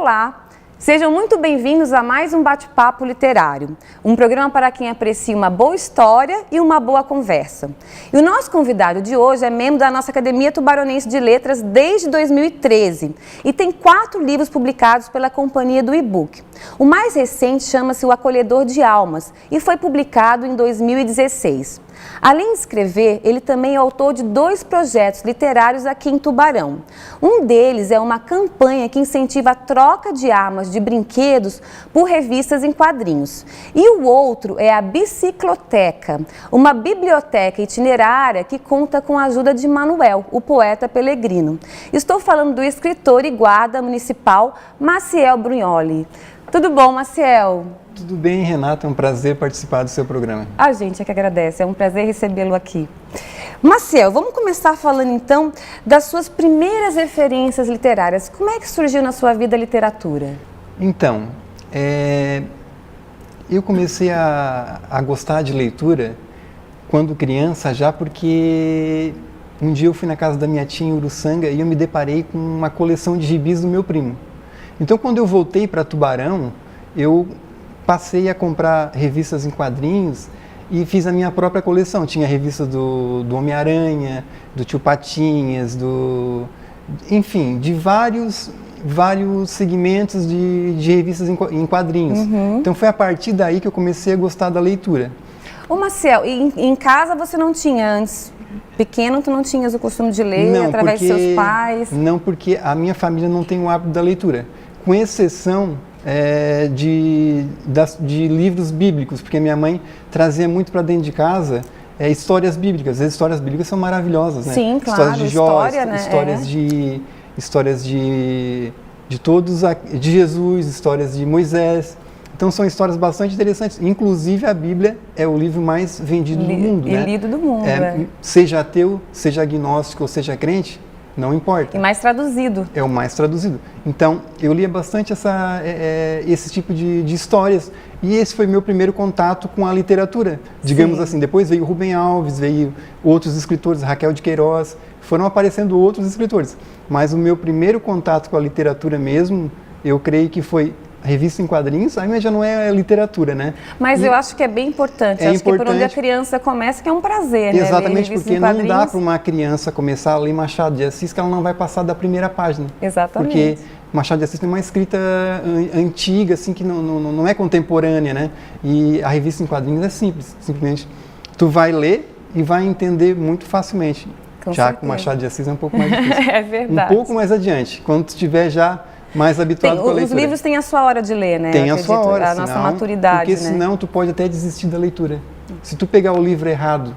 Olá! Sejam muito bem-vindos a mais um bate-papo literário, um programa para quem aprecia uma boa história e uma boa conversa. E o nosso convidado de hoje é membro da nossa Academia Tubaronense de Letras desde 2013 e tem 4 livros publicados pela Companhia do E-Book. O mais recente chama-se O Acolhedor de Almas e foi publicado em 2016. Além de escrever, ele também é autor de 2 projetos literários aqui em Tubarão. Um deles é uma campanha que incentiva a troca de armas de brinquedos por revistas em quadrinhos. E o outro é a Bicicloteca, uma biblioteca itinerária que conta com a ajuda de Manuel, o poeta pelegrino. Estou falando do escritor e guarda municipal Maciel Brunholi. Tudo bom, Maciel? Tudo bem, Renata, é um prazer participar do seu programa. A gente é que agradece, é um prazer recebê-lo aqui. Maciel, vamos começar falando então das suas primeiras referências literárias. Como é que surgiu na sua vida a literatura? Então, eu comecei a gostar de leitura quando criança, já porque um dia eu fui na casa da minha tia em Uruçanga e eu me deparei com uma coleção de gibis do meu primo. Então, quando eu voltei para Tubarão, eu passei a comprar revistas em quadrinhos e fiz a minha própria coleção. Tinha revista do Homem-Aranha, do Tio Patinhas, enfim, de vários segmentos de revistas em quadrinhos. Uhum. Então foi a partir daí que eu comecei a gostar da leitura. Ô Maciel, em casa você não tinha antes? Pequeno, tu não tinhas o costume de ler através de seus pais? Não, porque a minha família não tem o hábito da leitura. Com exceção de livros bíblicos, porque minha mãe trazia muito para dentro de casa histórias bíblicas. As histórias bíblicas são maravilhosas, né? Sim, claro. Histórias de Jó, né? histórias de todos, de Jesus, histórias de Moisés. Então são histórias bastante interessantes. Inclusive a Bíblia é o livro mais vendido do mundo, né? Lido do mundo, Seja ateu, seja agnóstico ou seja crente, não importa. E mais traduzido. É o mais traduzido. Então, eu lia bastante esse tipo de histórias. E esse foi meu primeiro contato com a literatura. Digamos assim, depois veio Rubem Alves, veio outros escritores, Raquel de Queiroz, foram aparecendo outros escritores. Mas o meu primeiro contato com a literatura mesmo, eu creio que foi revista em quadrinhos, aí já não é literatura, né? Mas eu acho que é bem importante. Acho que por onde a criança começa, que é um prazer, né? Exatamente, porque não dá para uma criança começar a ler Machado de Assis que ela não vai passar da primeira página. Exatamente. Porque Machado de Assis tem uma escrita antiga, assim, que não é contemporânea, né? E a revista em quadrinhos é simples, simplesmente tu vai ler e vai entender muito facilmente. Já com Machado de Assis é um pouco mais difícil. É verdade. Um pouco mais adiante, quando tu estiver já mais habituado com a leitura. Os livros têm a sua hora de ler, né? Tem a sua hora, a nossa maturidade, porque senão tu pode até desistir da leitura. Se tu pegar o livro errado,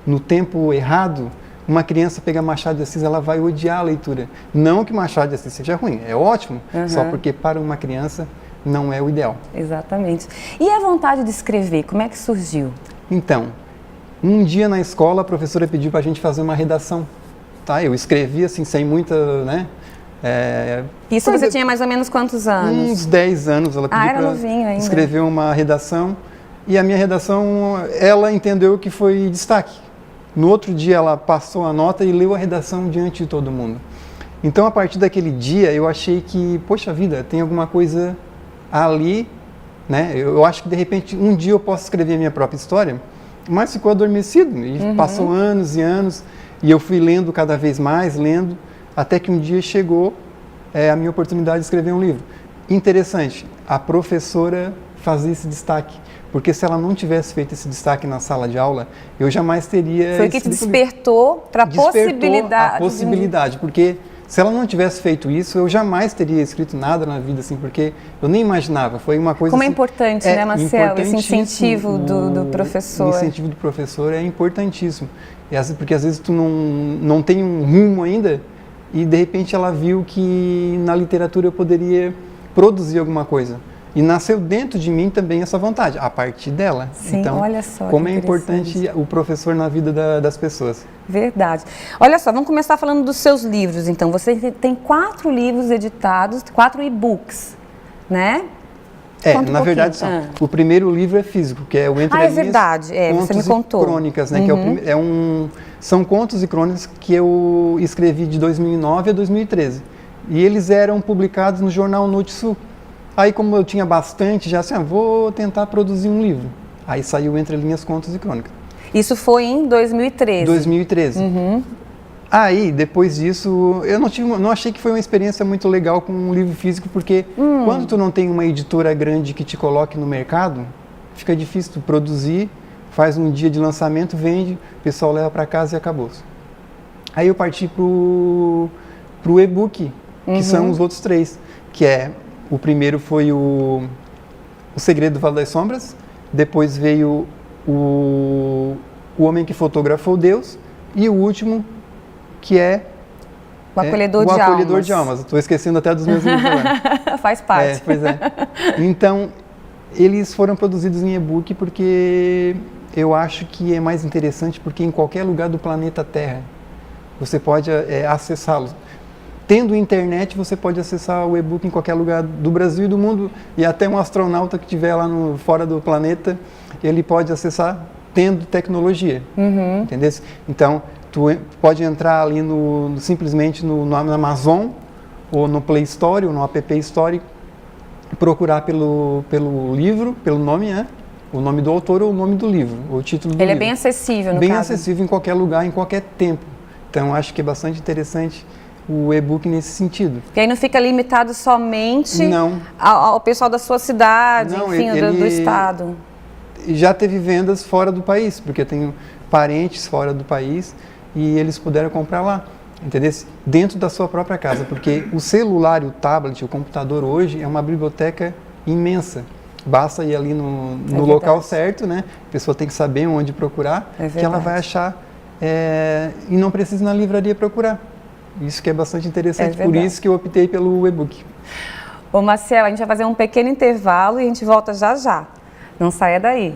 no tempo errado, uma criança pegar Machado de Assis, ela vai odiar a leitura. Não que Machado de Assis seja ruim, é ótimo, só porque para uma criança não é o ideal. Exatamente. E a vontade de escrever, como é que surgiu? Então, um dia na escola a professora pediu para a gente fazer uma redação. Tá? Eu escrevi assim, sem muita, né? Isso você tinha mais ou menos quantos anos? Uns 10 anos. Ela pediu para escrever uma redação. E a minha redação, ela entendeu que foi destaque. No outro dia ela passou a nota e leu a redação diante de todo mundo. Então, a partir daquele dia, eu achei que, poxa vida, tem alguma coisa ali, né? Eu acho que, de repente, um dia eu posso escrever a minha própria história, mas ficou adormecido. E passou anos e anos, e eu fui lendo cada vez mais, até que um dia chegou a minha oportunidade de escrever um livro. Interessante, a professora fazia esse destaque, porque se ela não tivesse feito esse destaque na sala de aula, eu jamais teria... Foi o que te despertou para a possibilidade, porque se ela não tivesse feito isso, eu jamais teria escrito nada na vida, assim, porque eu nem imaginava, foi uma coisa... Como assim, é importante, né, Marcelo, esse incentivo do professor. O incentivo do professor é importantíssimo, porque às vezes tu não tem um rumo ainda, e de repente ela viu que na literatura eu poderia produzir alguma coisa. E nasceu dentro de mim também essa vontade, a partir dela. Sim, então, olha só, como é importante o professor na vida das pessoas. Verdade. Olha só, vamos começar falando dos seus livros, então. Você tem 4 livros editados, 4 e-books, né? Na verdade, o primeiro livro é físico, que é o Entre Linhas, verdade, Contos você me contou. E Crônicas, né? Que são contos e crônicas que eu escrevi de 2009 a 2013. E eles eram publicados no jornal Norte Sul. Aí, como eu tinha bastante, já assim, vou tentar produzir um livro. Aí saiu Entre Linhas, Contos e Crônicas. Isso foi em 2013? 2013. Uhum. Aí, depois disso, eu não achei que foi uma experiência muito legal com um livro físico, porque quando tu não tem uma editora grande que te coloque no mercado, fica difícil tu produzir, faz um dia de lançamento, vende, o pessoal leva para casa e acabou. Aí eu parti pro e-book, que são os outros 3, que é, o primeiro foi o Segredo do Vale das Sombras, depois veio o Homem que Fotografou Deus, e o último, que é O Acolhedor o de Acolhedor Almas. de Almas. Estou esquecendo até dos meus livros agora. Faz parte. Pois é. Então, eles foram produzidos em e-book porque eu acho que é mais interessante, porque em qualquer lugar do planeta Terra você pode acessá-los. Tendo internet, você pode acessar o e-book em qualquer lugar do Brasil e do mundo, e até um astronauta que estiver lá fora do planeta, ele pode acessar tendo tecnologia, entendeu? Então, tu pode entrar ali simplesmente no Amazon, ou no Play Store, ou no App Store, procurar pelo livro, pelo nome, né? O nome do autor ou o nome do livro, ou o título do livro. Ele é bem acessível, no caso. Bem acessível em qualquer lugar, em qualquer tempo. Então, acho que é bastante interessante o e-book nesse sentido. Porque aí não fica limitado somente Não. ao pessoal da sua cidade, Não, enfim, do estado. Já teve vendas fora do país, porque eu tenho parentes fora do país e eles puderam comprar lá, entendeu? Dentro da sua própria casa, porque o celular, o tablet, o computador hoje é uma biblioteca imensa. Basta ir ali no local certo, né? A pessoa tem que saber onde procurar, que ela vai achar e não precisa ir na livraria procurar. Isso que é bastante interessante, por isso que eu optei pelo e-book. Ô Maciel, a gente vai fazer um pequeno intervalo e a gente volta já já. Não saia daí.